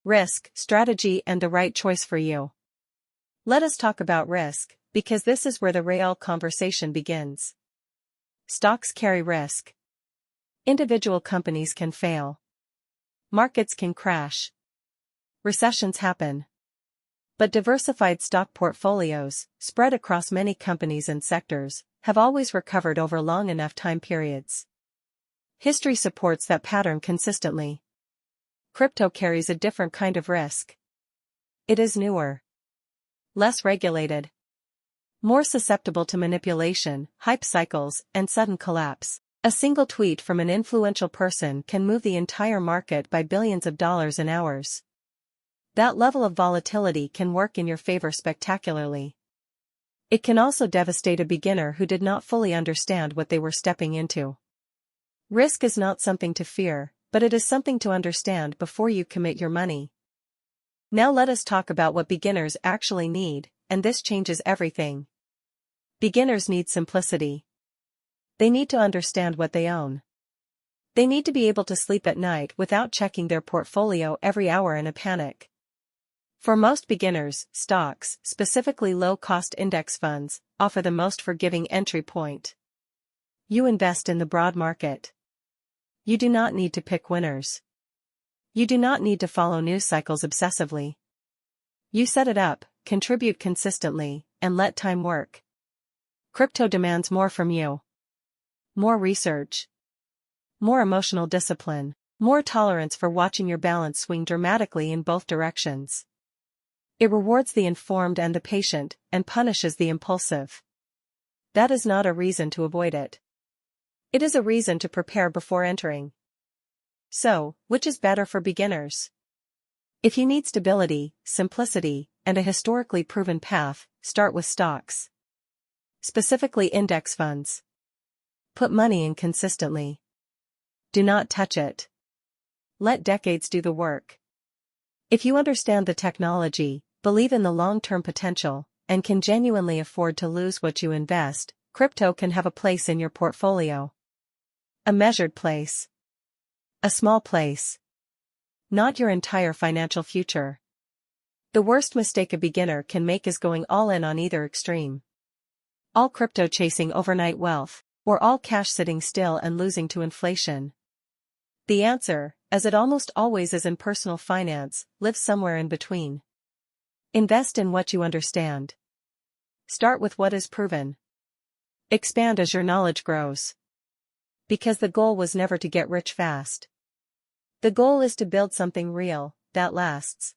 risk, strategy, and the right choice for you. Let us talk about risk, because this is where the real conversation begins. Stocks carry risk. Individual companies can fail. Markets can crash. Recessions happen. But diversified stock portfolios, spread across many companies and sectors, have always recovered over long enough time periods. History supports that pattern consistently. Crypto carries a different kind of risk. It is newer, less regulated, more susceptible to manipulation, hype cycles, and sudden collapse. A single tweet from an influential person can move the entire market by billions of dollars in hours. That level of volatility can work in your favor spectacularly. It can also devastate a beginner who did not fully understand what they were stepping into. Risk is not something to fear, but it is something to understand before you commit your money. Now let us talk about what beginners actually need, and this changes everything. Beginners need simplicity. They need to understand what they own. They need to be able to sleep at night without checking their portfolio every hour in a panic. For most beginners, stocks, specifically low-cost index funds, offer the most forgiving entry point. You invest in the broad market. You do not need to pick winners. You do not need to follow news cycles obsessively. You set it up, contribute consistently, and let time work. Crypto demands more from you. More research. More emotional discipline. More tolerance for watching your balance swing dramatically in both directions. It rewards the informed and the patient, and punishes the impulsive. That is not a reason to avoid it. It is a reason to prepare before entering. So, which is better for beginners? If you need stability, simplicity, and a historically proven path, start with stocks. Specifically index funds. Put money in consistently. Do not touch it. Let decades do the work. If you understand the technology, believe in the long-term potential, and can genuinely afford to lose what you invest, crypto can have a place in your portfolio. A measured place. A small place. Not your entire financial future. The worst mistake a beginner can make is going all in on either extreme. All crypto chasing overnight wealth, or all cash sitting still and losing to inflation. The answer, as it almost always is in personal finance, lives somewhere in between. Invest in what you understand. Start with what is proven. Expand as your knowledge grows. Because the goal was never to get rich fast. The goal is to build something real, that lasts.